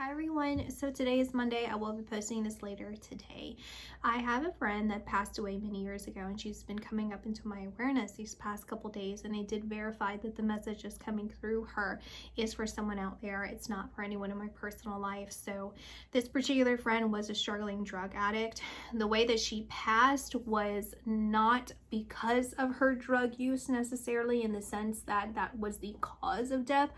Hi everyone, so today is Monday. I will be posting this later today. I have a friend that passed away many years ago and she's been coming up into my awareness these past couple days, and I did verify that the message is coming through her is for someone out there. It's not for anyone in my personal life. So this particular friend was a struggling drug addict. The way that she passed was not because of her drug use necessarily, in the sense that that was the cause of death,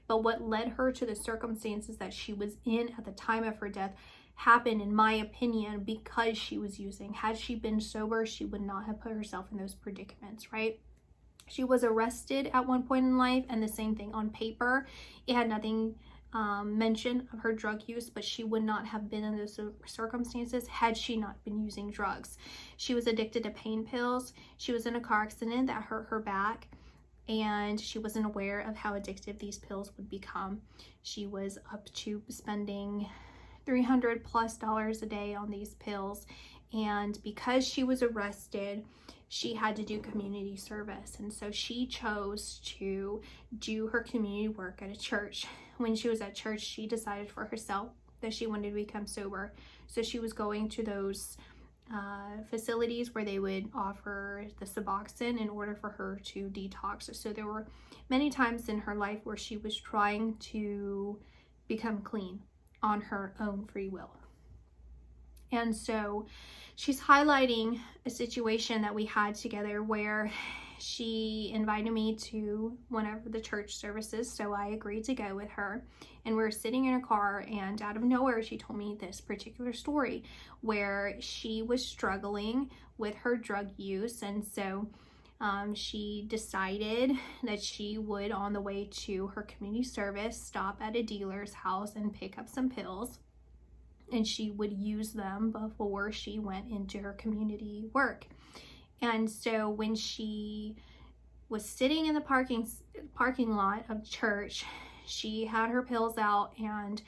but what led her to the circumstances that she was in at the time of her death happened, in my opinion, because she was using. Had she been sober, she would not have put herself in those predicaments, right? She was arrested at one point in life, and the same thing on paper. It had nothing mention of her drug use, but she would not have been in those circumstances had she not been using drugs. She was addicted to pain pills. She was in a car accident that hurt her back, and she wasn't aware of how addictive these pills would become. She was up to spending $300+ a day on these pills, and because she was arrested, she had to do community service, and so she chose to do her community work at a church. When she was at church, she decided for herself that she wanted to become sober, so she was going to those facilities where they would offer the Suboxone in order for her to detox. So there were many times in her life where she was trying to become clean on her own free will. And so she's highlighting a situation that we had together where she invited me to one of the church services, so I agreed to go with her. And we were sitting in a car, and out of nowhere she told me this particular story where she was struggling with her drug use, and so she decided that she would, on the way to her community service, stop at a dealer's house and pick up some pills, and she would use them before she went into her community work. And so when she was sitting in the parking lot of church, she had her pills out, and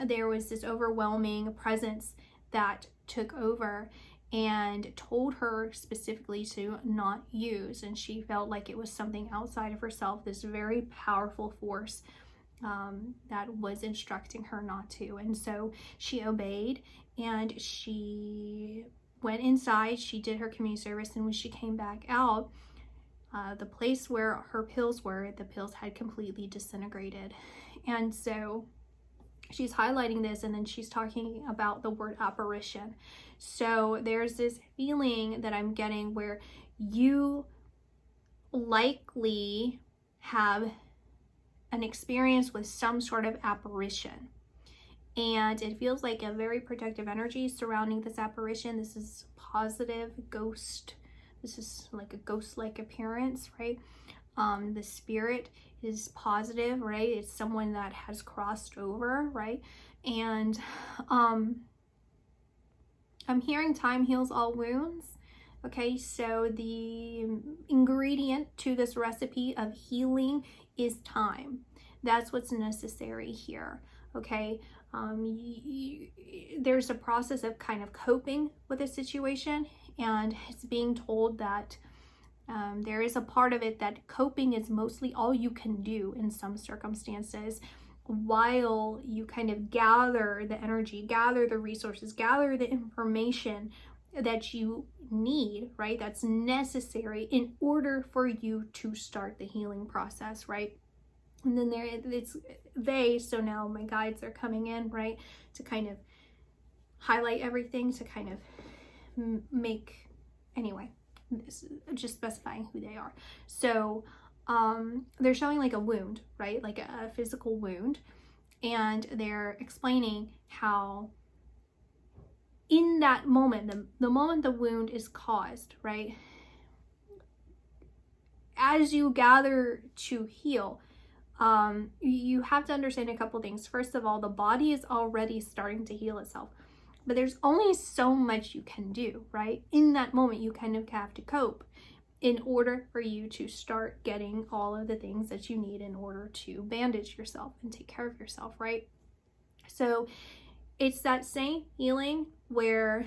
there was this overwhelming presence that took over and told her specifically to not use, and she felt like it was something outside of herself, this very powerful force that was instructing her not to. And so she obeyed, and she went inside, she did her community service, and when she came back out, the place where her pills were, the pills had completely disintegrated. And so she's highlighting this, and then she's talking about the word apparition. So there's this feeling that I'm getting where you likely have an experience with some sort of apparition, and it feels like a very protective energy surrounding this apparition. This is positive ghost. This is like a ghost-like appearance, right? The spirit is positive, right? It's someone that has crossed over, right? And I'm hearing time heals all wounds. Okay, so the ingredient to this recipe of healing is time. That's what's necessary here. Okay, there's a process of kind of coping with a situation, and it's being told that there is a part of it that coping is mostly all you can do in some circumstances, while you kind of gather the energy, gather the resources, gather the information that you need, right? That's necessary in order for you to start the healing process, right? And then so now my guides are coming in, right, to kind of highlight everything, to kind of make, anyway, this is just specifying who they are. So they're showing like a wound, right, like a physical wound, and they're explaining how in that moment, the moment the wound is caused, right, as you gather to heal, you have to understand a couple things. First of all, the body is already starting to heal itself, but there's only so much you can do, right? In that moment, you kind of have to cope in order for you to start getting all of the things that you need in order to bandage yourself and take care of yourself, right? So it's that same healing where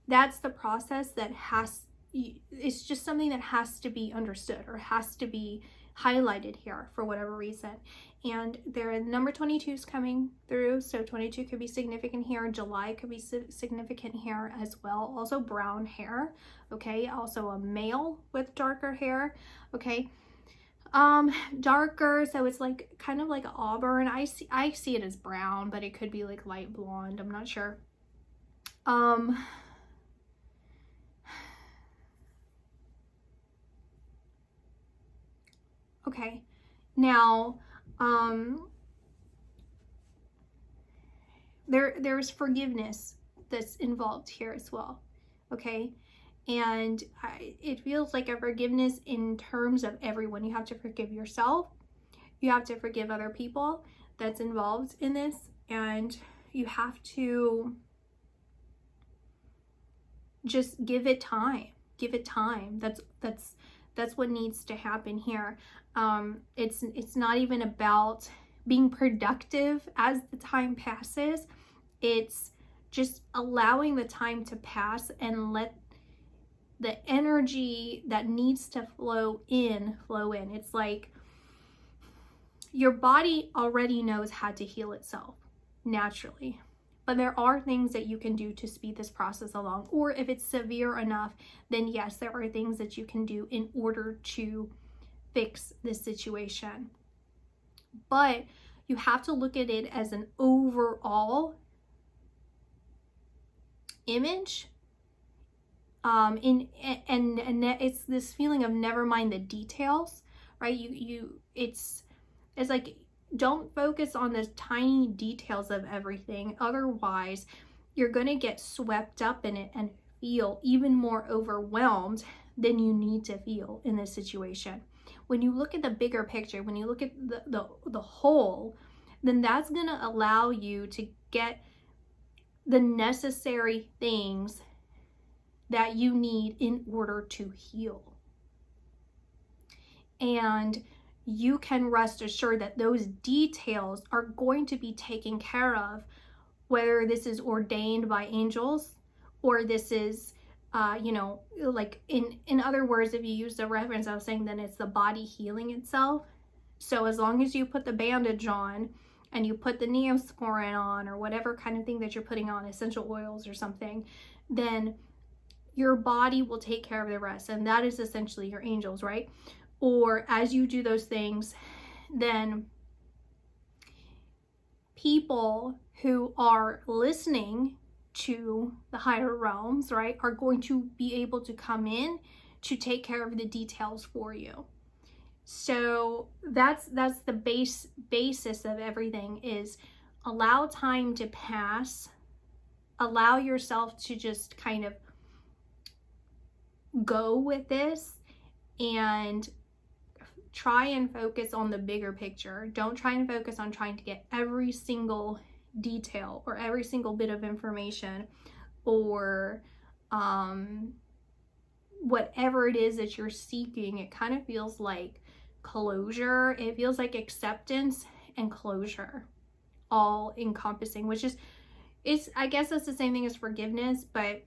that's the process that it's just something that has to be understood or has to be highlighted here for whatever reason. And their number 22 is coming through, so 22 could be significant here. July could be significant here as well. Also brown hair, okay? Also a male with darker hair, okay? Darker, so it's like kind of like auburn. I see it as brown, but it could be like light blonde, I'm not sure. Okay, now there's forgiveness that's involved here as well, okay? And it feels like a forgiveness in terms of everyone. You have to forgive yourself, you have to forgive other people that's involved in this, and you have to just give it time. That's what needs to happen here. It's not even about being productive as the time passes. It's just allowing the time to pass and let the energy that needs to flow in. It's like your body already knows how to heal itself naturally, but there are things that you can do to speed this process along. Or if it's severe enough, then yes, there are things that you can do in order to fix this situation. But you have to look at it as an overall image. And it's this feeling of never mind the details, right? It's like, don't focus on the tiny details of everything. Otherwise, you're going to get swept up in it and feel even more overwhelmed than you need to feel in this situation. When you look at the bigger picture, when you look at the whole, then that's going to allow you to get the necessary things that you need in order to heal. And you can rest assured that those details are going to be taken care of, whether this is ordained by angels or this is, like in other words, if you use the reference I was saying, then it's the body healing itself. So as long as you put the bandage on and you put the Neosporin on or whatever kind of thing that you're putting on, essential oils or something, then your body will take care of the rest. And that is essentially your angels, right? Or as you do those things, then people who are listening to the higher realms, right, are going to be able to come in to take care of the details for you. So that's the basis of everything, is allow time to pass, allow yourself to just kind of go with this and try and focus on the bigger picture. Don't try and focus on trying to get every single detail or every single bit of information or whatever it is that you're seeking. It kind of feels like closure. It feels like acceptance and closure all encompassing, which is I guess that's the same thing as forgiveness, but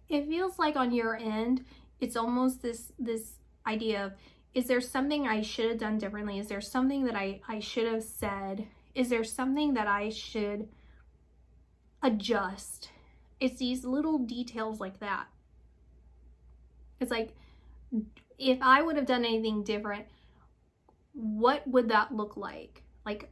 it feels like on your end, it's almost this idea of, is there something I should have done differently? Is there something that I should have said? Is there something that I should adjust? It's these little details like that. It's like, if I would have done anything different, what would that look like? Like,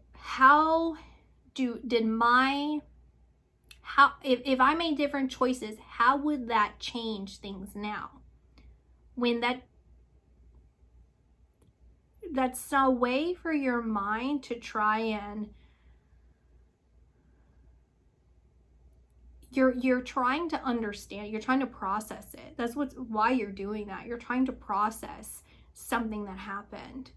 if I made different choices, how would that change things now? When that's a way for your mind to try and you're trying to understand, you're trying to process it. That's why you're doing that. You're trying to process something that happened.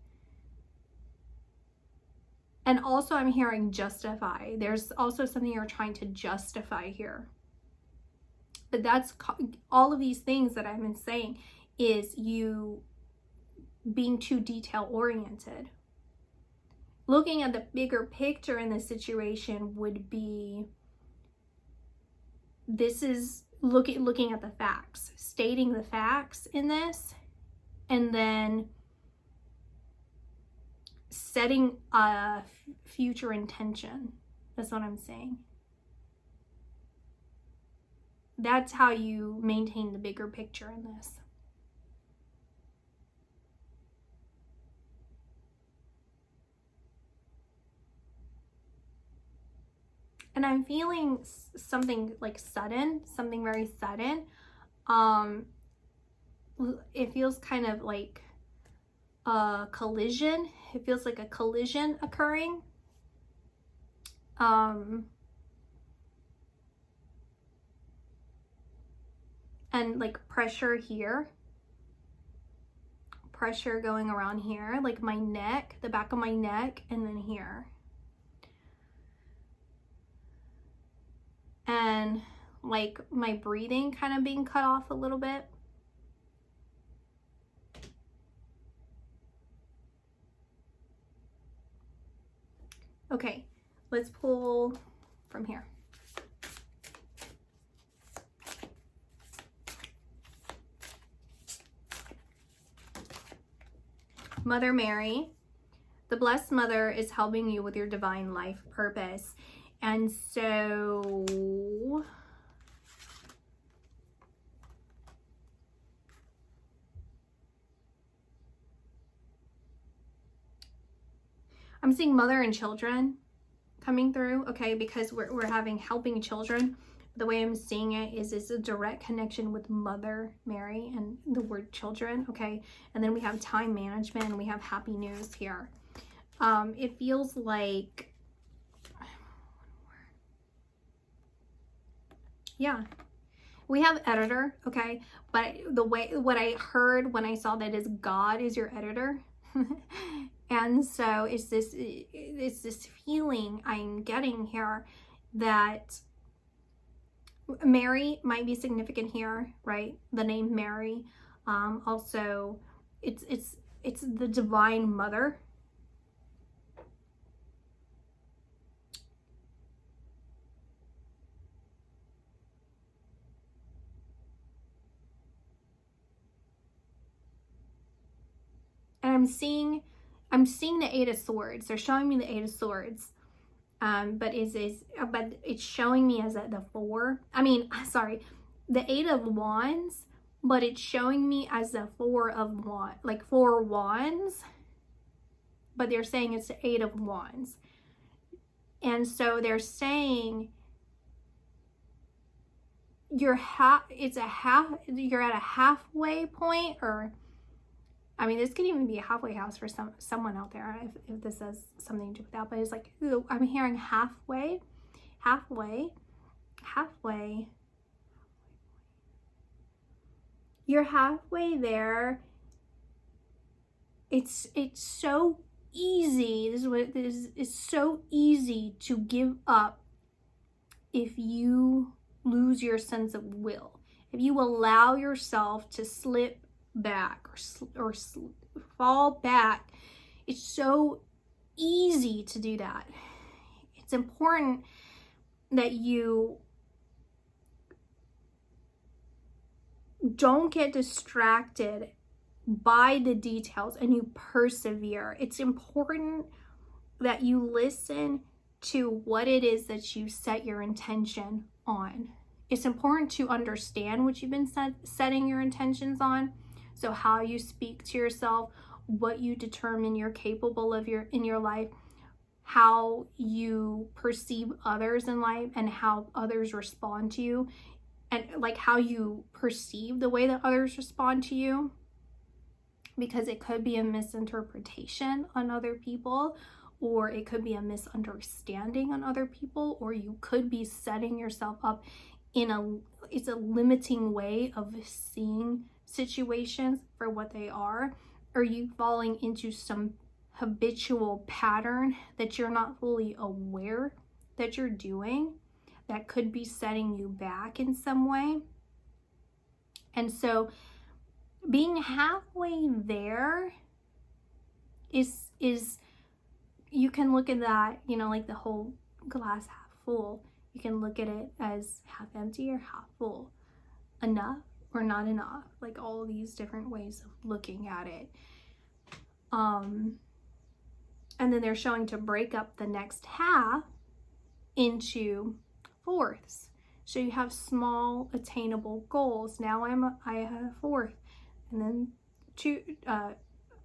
And also I'm hearing justify. There's also something you're trying to justify here. But that's all of these things that I've been saying is being too detail oriented. Looking at the bigger picture in this situation would be, this is looking at the facts, stating the facts in this, and then setting a future intention. That's what I'm saying. That's how you maintain the bigger picture in this. And I'm feeling something like sudden, something very sudden. It feels kind of like a collision. It feels like a collision occurring. And like pressure here. Pressure going around here, like my neck, the back of my neck, and then here. And like my breathing kind of being cut off a little bit. Okay, let's pull from here. Mother Mary, the Blessed Mother is helping you with your divine life purpose. And so I'm seeing mother and children coming through, okay, because we're having helping children. The way I'm seeing it is it's a direct connection with Mother Mary and the word children, okay? And then we have time management and we have happy news here. It feels like, yeah, we have editor, okay? But what I heard when I saw that is God is your editor. And so it's this feeling I'm getting here that Mary might be significant here, right? The name Mary. Also, it's the Divine Mother. And I'm seeing the Eight of Swords. They're showing me the Eight of Swords. But it's showing me as the Eight of Wands, but it's showing me as the Four of Wands, like 4 wands, but they're saying it's the Eight of Wands. And so they're saying you're at a halfway point, or I mean, this could even be a halfway house for someone out there if this has something to do with that. But it's like, I'm hearing halfway. You're halfway there. It's so easy. This is what it is. It's so easy to give up if you lose your sense of will. If you allow yourself to slip back or fall back, it's so easy to do that. It's important that you don't get distracted by the details and you persevere. It's important that you listen to what it is that you set your intention on. It's important to understand what you've been setting your intentions on. So how you speak to yourself, what you determine you're capable of in your life, how you perceive others in life and how others respond to you, and like how you perceive the way that others respond to you, because it could be a misinterpretation on other people, or it could be a misunderstanding on other people, or you could be setting yourself up it's a limiting way of seeing situations for what they are, or you falling into some habitual pattern that you're not fully aware that you're doing that could be setting you back in some way. And so being halfway there is you can look at that, you know, like the whole glass half full. You can look at it as half empty or half full, enough or not enough, like all these different ways of looking at it. And then they're showing to break up the next half into fourths. So you have small attainable goals. Now I have a fourth, and then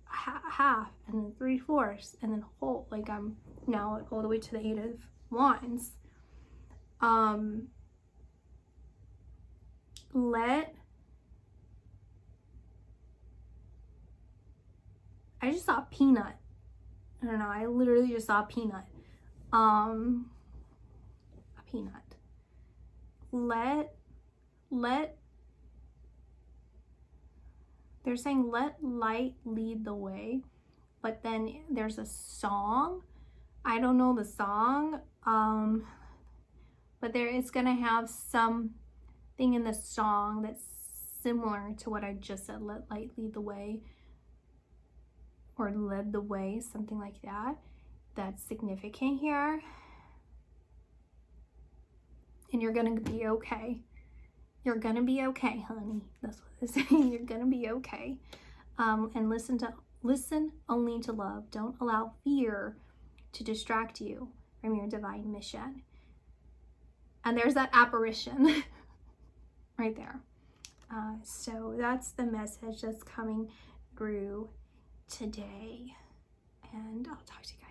half, and then 3/4, and then whole. Like I'm now all the way to the 8 of Wands. I just saw a peanut. I don't know, I literally just saw a peanut. A peanut. They're saying let light lead the way, but then there's a song. I don't know the song, but it's gonna have something in the song that's similar to what I just said, let light lead the way, or led the way, something like that. That's significant here. And you're gonna be okay. You're gonna be okay, honey. That's what it's saying. You're gonna be okay. And listen only to love. Don't allow fear to distract you from your divine mission. And there's that apparition right there. So that's the message that's coming through today. And I'll talk to you guys.